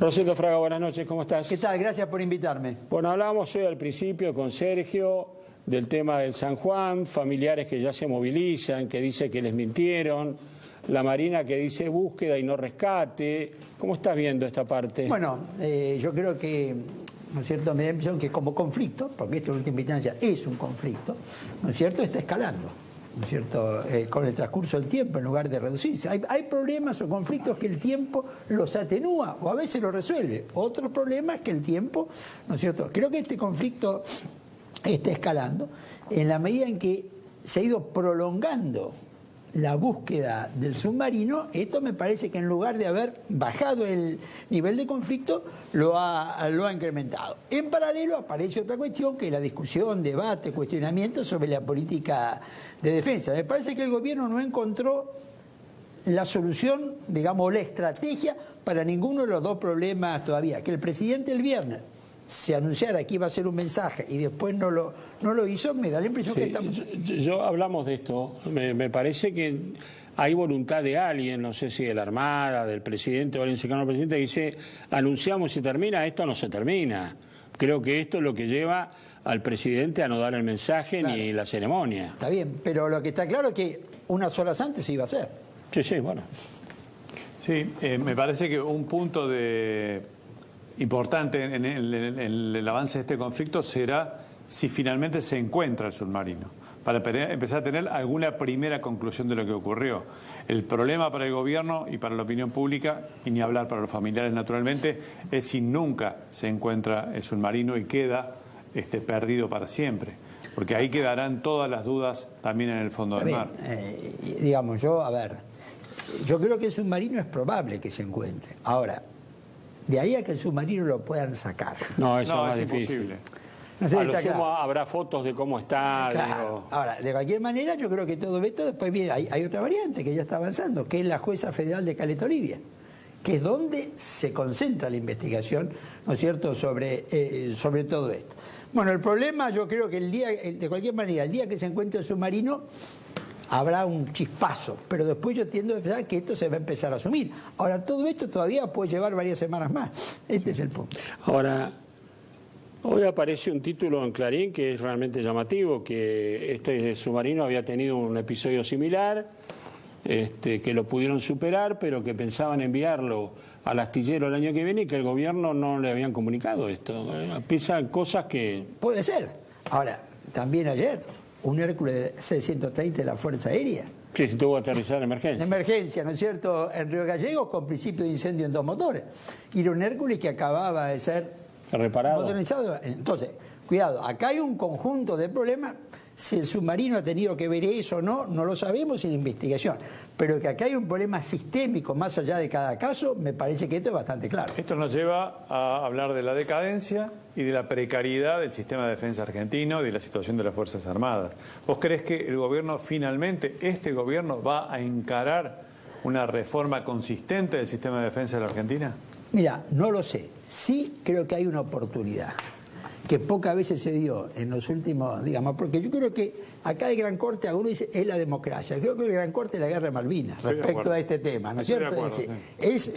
Rosendo Fraga, buenas noches, ¿cómo estás? ¿Qué tal? Gracias por invitarme. Bueno, hablábamos hoy al principio con Sergio del tema del San Juan, familiares que ya se movilizan, que dice que les mintieron, la Marina que dice búsqueda y no rescate. ¿Cómo estás viendo esta parte? Bueno, yo creo que, ¿no es cierto?, me da la impresión que como conflicto, porque esto en última instancia es un conflicto, ¿no es cierto?, está escalando, ¿no es cierto?, con el transcurso del tiempo en lugar de reducirse. Hay problemas o conflictos que el tiempo los atenúa o a veces los resuelve. Otros problemas que el tiempo, ¿no es cierto? Creo que este conflicto está escalando en la medida en que se ha ido prolongando la búsqueda del submarino. Esto me parece que en lugar de haber bajado el nivel de conflicto, lo ha incrementado. En paralelo aparece otra cuestión, que es la discusión, debate, cuestionamiento sobre la política de defensa. Me parece que el gobierno no encontró la solución, digamos, la estrategia para ninguno de los dos problemas todavía. Que el presidente el viernes se anunciara que iba a hacer un mensaje y después no lo hizo, me da la impresión que estamos... Yo hablamos de esto, me parece que hay voluntad de alguien, no sé si de la Armada, del presidente o alguien cercano al presidente, que dice, anunciamos y se termina, esto no se termina. Creo que esto es lo que lleva al presidente a no dar el mensaje, claro, ni la ceremonia. Está bien, pero lo que está claro es que unas horas antes se iba a hacer. Sí, bueno. Sí, me parece que un punto importante en el avance de este conflicto será si finalmente se encuentra el submarino, para empezar a tener alguna primera conclusión de lo que ocurrió. El problema para el gobierno y para la opinión pública, y ni hablar para los familiares naturalmente, es si nunca se encuentra el submarino y queda perdido para siempre, porque ahí quedarán todas las dudas también en el fondo del mar. Digamos, yo creo que el submarino es probable que se encuentre. Ahora, de ahí a que el submarino lo puedan sacar. No, eso no, es más difícil. Imposible. No sé, a lo sumo claro. Habrá fotos de cómo está. Claro. Digo. Ahora, de cualquier manera, yo creo que todo esto después viene. Hay otra variante que ya está avanzando, que es la jueza federal de Caleta Olivia, que es donde se concentra la investigación, ¿no es cierto?, sobre todo esto. Bueno, el problema, yo creo que de cualquier manera, el día que se encuentre el submarino, habrá un chispazo, pero después yo tiendo a pensar que esto se va a empezar a asumir. Ahora, todo esto todavía puede llevar varias semanas más. Este es el punto. Ahora, hoy aparece un título en Clarín que es realmente llamativo, que este submarino había tenido un episodio similar, que lo pudieron superar, pero que pensaban enviarlo al astillero el año que viene y que el gobierno no le habían comunicado esto. Piensan cosas que... Puede ser. Ahora, también ayer, un Hércules 630 de la Fuerza Aérea. Sí, se tuvo que aterrizar en emergencia. En emergencia, ¿no es cierto?, en Río Gallegos, con principio de incendio en 2 motores. Y era un Hércules que acababa de ser reparado, modernizado. Entonces, cuidado, acá hay un conjunto de problemas. Si el submarino ha tenido que ver eso o no, no lo sabemos en la investigación. Pero que acá hay un problema sistémico más allá de cada caso, me parece que esto es bastante claro. Esto nos lleva a hablar de la decadencia y de la precariedad del sistema de defensa argentino y de la situación de las Fuerzas Armadas. ¿Vos crees que el gobierno finalmente, este gobierno, va a encarar una reforma consistente del sistema de defensa de la Argentina? Mira, no lo sé. Sí creo que hay una oportunidad que pocas veces se dio en los últimos, digamos, porque yo creo que acá el Gran Corte, algunos dicen, es la democracia. Yo creo que el Gran Corte es la guerra de Malvinas respecto a este tema, ¿no es cierto? Sí. Es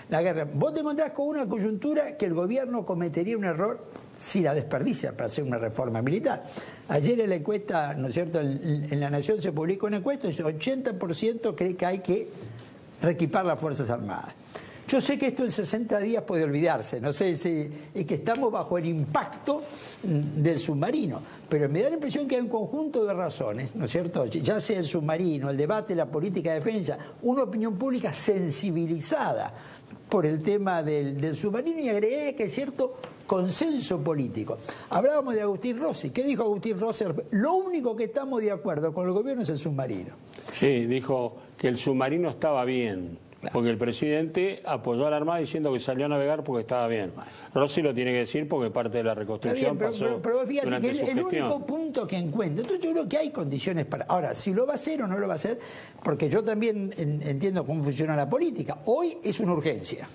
la guerra. Vos te encontrás con una coyuntura que el gobierno cometería un error si la desperdicia para hacer una reforma militar. Ayer en la encuesta, ¿no es cierto?, en La Nación se publicó una encuesta y dice 80% cree que hay que reequipar las Fuerzas Armadas. Yo sé que esto en 60 días puede olvidarse, no sé si es que estamos bajo el impacto del submarino, pero me da la impresión que hay un conjunto de razones, ¿no es cierto? Ya sea el submarino, el debate, la política de defensa, una opinión pública sensibilizada por el tema del submarino, y agregué que hay cierto consenso político. Hablábamos de Agustín Rossi. ¿Qué dijo Agustín Rossi? Lo único que estamos de acuerdo con el gobierno es el submarino. Sí, dijo que el submarino estaba bien. Porque el presidente apoyó a la Armada diciendo que salió a navegar porque estaba bien. Rossi lo tiene que decir porque parte de la reconstrucción pasó fíjate durante que su el gestión. único punto que encuentro. Entonces yo creo que hay condiciones para... Ahora, si lo va a hacer o no lo va a hacer, porque yo también entiendo cómo funciona la política. Hoy es una urgencia.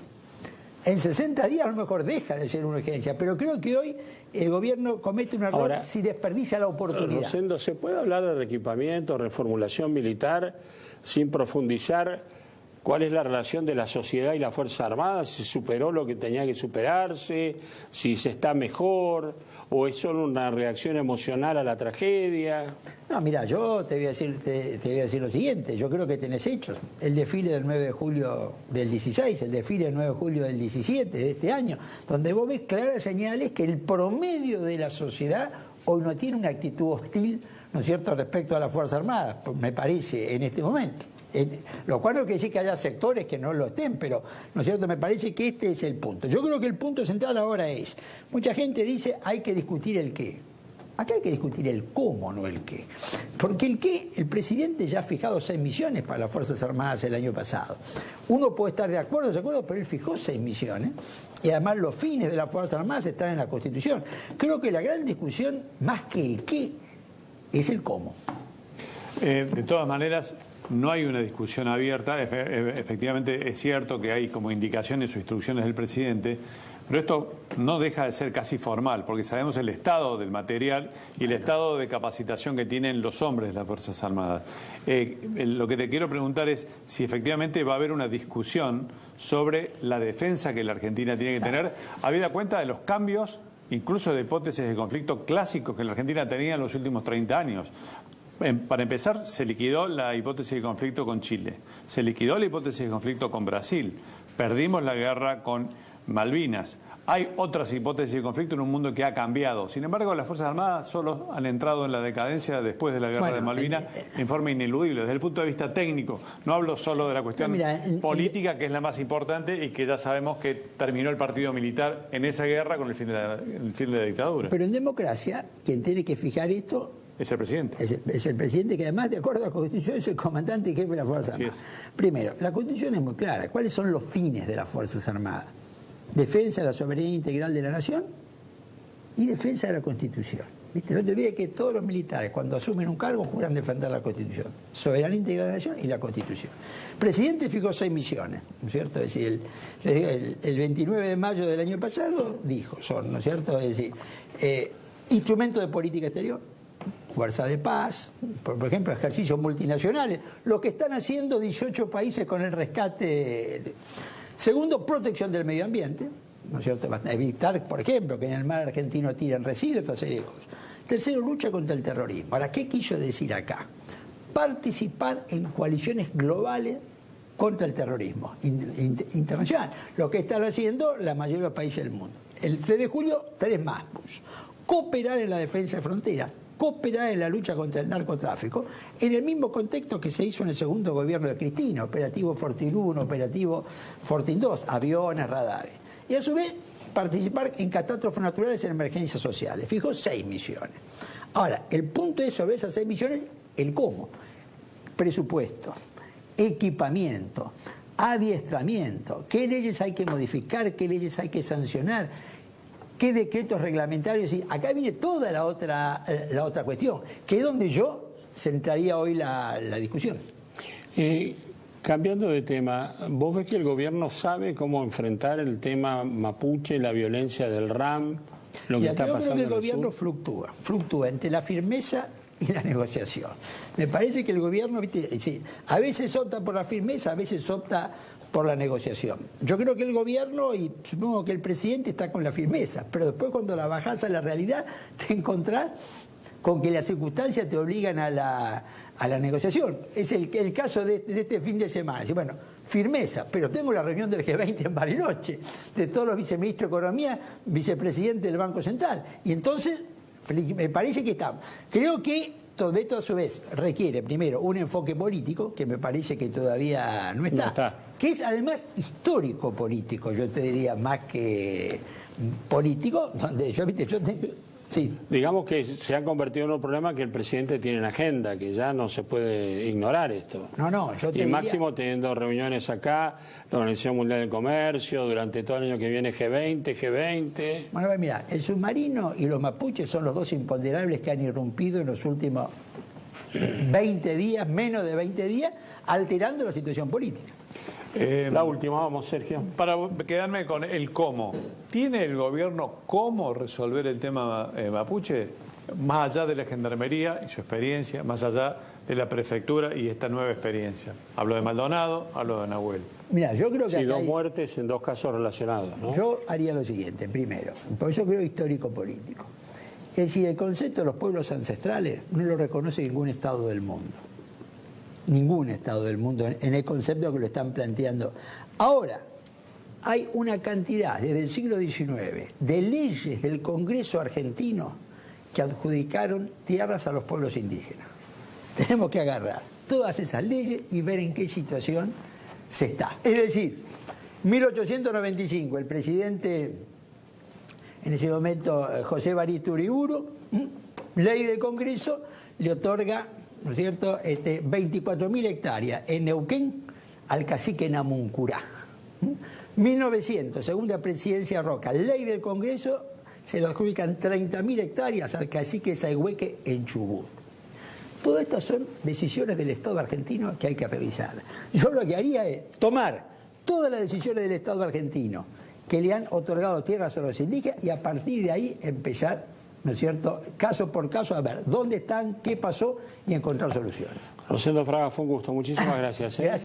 En 60 días a lo mejor deja de ser una urgencia, pero creo que hoy el gobierno comete un error si desperdicia la oportunidad. Rosendo, ¿se puede hablar de reequipamiento, reformulación militar, sin profundizar cuál es la relación de la sociedad y la Fuerza Armada, si se superó lo que tenía que superarse, si se está mejor, o es solo una reacción emocional a la tragedia. No, mira, yo te voy a decir lo siguiente, yo creo que tenés hechos. El desfile del 9 de julio del 16, el desfile del 9 de julio del 17 de este año, donde vos ves claras señales que el promedio de la sociedad hoy no tiene una actitud hostil, ¿no es cierto?, respecto a las Fuerzas Armadas, me parece, en este momento. Lo cual no quiere decir que haya sectores que no lo estén, pero, ¿no es cierto?, me parece que este es el punto. Yo creo que el punto central ahora es, mucha gente dice hay que discutir el qué. Acá hay que discutir el cómo, no el qué. Porque el qué, el presidente ya ha fijado 6 misiones para las Fuerzas Armadas el año pasado. Uno puede estar de acuerdo, pero él fijó 6 misiones. Y además los fines de las Fuerzas Armadas están en la Constitución. Creo que la gran discusión, más que el qué, es el cómo. De todas maneras, no hay una discusión abierta. Efectivamente es cierto que hay como indicaciones o instrucciones del presidente, pero esto no deja de ser casi formal, porque sabemos el estado del material y el estado de capacitación que tienen los hombres de las Fuerzas Armadas. Lo que te quiero preguntar es si efectivamente va a haber una discusión sobre la defensa que la Argentina tiene que tener, habida cuenta de los cambios, incluso de hipótesis de conflicto clásicos que la Argentina tenía en los últimos 30 años. Para empezar, se liquidó la hipótesis de conflicto con Chile, se liquidó la hipótesis de conflicto con Brasil, perdimos la guerra con Malvinas. Hay otras hipótesis de conflicto en un mundo que ha cambiado. Sin embargo, las Fuerzas Armadas solo han entrado en la decadencia después de la guerra de Malvinas en forma ineludible, desde el punto de vista técnico. No hablo solo de la cuestión política, que es la más importante y que ya sabemos que terminó el partido militar en esa guerra con el fin de la dictadura. Pero en democracia, quien tiene que fijar esto es el presidente. Es el presidente que además, de acuerdo a la Constitución, es el comandante y jefe de las Fuerzas Armadas. Primero, la Constitución es muy clara. ¿Cuáles son los fines de las Fuerzas Armadas? Defensa de la soberanía integral de la nación y defensa de la Constitución. ¿Viste? No te olvides que todos los militares, cuando asumen un cargo, juran defender la Constitución. Soberanía integral de la nación y la Constitución. El presidente fijó 6 misiones, ¿no es cierto? Es decir, el 29 de mayo del año pasado dijo, ¿no es cierto? Es decir, instrumento de política exterior, fuerza de paz, por ejemplo, ejercicios multinacionales, lo que están haciendo 18 países con el rescate. Segundo, protección del medio ambiente, ¿no es cierto? Evitar, por ejemplo, que en el mar argentino tiren residuos, otra serie de cosas. Tercero, lucha contra el terrorismo. Ahora, ¿qué quiso decir acá? Participar en coaliciones globales contra el terrorismo internacional, lo que están haciendo la mayoría de los países del mundo. El 3 de julio, 3 más puso. Cooperar en la defensa de fronteras, cooperar en la lucha contra el narcotráfico, en el mismo contexto que se hizo en el segundo gobierno de Cristina, operativo Fortin 1, operativo Fortin 2, aviones, radares. Y a su vez, participar en catástrofes naturales en emergencias sociales. Fijó 6 misiones. Ahora, el punto es sobre esas 6 misiones, el cómo. Presupuesto, equipamiento, adiestramiento, qué leyes hay que modificar, qué leyes hay que sancionar, qué decretos reglamentarios. Y acá viene toda la otra cuestión, que es donde yo centraría hoy la discusión. Cambiando de tema, ¿vos ves que el gobierno sabe cómo enfrentar el tema mapuche, la violencia del RAM, lo que está pasando? Yo creo que el gobierno fluctúa entre la firmeza y la negociación. Me parece que el gobierno, ¿viste? Sí, a veces opta por la firmeza, a veces opta por la negociación. Yo creo que el gobierno, y supongo que el presidente, está con la firmeza, pero después cuando la bajás a la realidad te encontrás con que las circunstancias te obligan a la negociación. Es el caso de este fin de semana. Bueno, firmeza, pero tengo la reunión del G20 en Bariloche, de todos los viceministros de Economía, vicepresidente del Banco Central. Y entonces, me parece que estamos. Creo que todo esto a su vez requiere primero un enfoque político, que me parece que todavía no está. Que es además histórico político, yo te diría, más que político, donde sí. Digamos que se ha convertido en un problema que el presidente tiene en agenda, que ya no se puede ignorar esto. Yo te diría... máximo teniendo reuniones acá, la Organización Mundial del Comercio, durante todo el año que viene G20. Bueno, mira, el submarino y los mapuches son los dos imponderables que han irrumpido en los últimos 20 días, menos de 20 días, alterando la situación política. La última, vamos, Sergio. Para quedarme con el cómo. ¿Tiene el gobierno cómo resolver el tema mapuche? más allá de la Gendarmería y su experiencia, más allá de la Prefectura y esta nueva experiencia. Hablo de Maldonado, hablo de Nahuel. Mira, yo creo que Sí, acá dos muertes en dos casos relacionados, ¿no? Yo haría lo siguiente, primero, por eso creo histórico-político. Es decir, el concepto de los pueblos ancestrales no lo reconoce ningún Estado del mundo. Ningún Estado del mundo en el concepto que lo están planteando. Ahora, hay una cantidad, desde el siglo XIX, de leyes del Congreso argentino que adjudicaron tierras a los pueblos indígenas. Tenemos que agarrar todas esas leyes y ver en qué situación se está. Es decir, 1895, el presidente, en ese momento José Evaristo Uriburu, ley del Congreso, le otorga, ¿no es cierto?, 24.000 hectáreas en Neuquén al cacique Namuncurá. 1900, segunda presidencia Roca, ley del Congreso, se le adjudican 30.000 hectáreas al cacique Saigüeque en Chubut. Todas estas son decisiones del Estado argentino que hay que revisar. Yo lo que haría es tomar todas las decisiones del Estado argentino que le han otorgado tierras a los indígenas y a partir de ahí empezar, ¿no es cierto?, caso por caso, a ver dónde están, qué pasó y encontrar soluciones. Rosendo Fraga, fue un gusto. Muchísimas gracias. Gracias.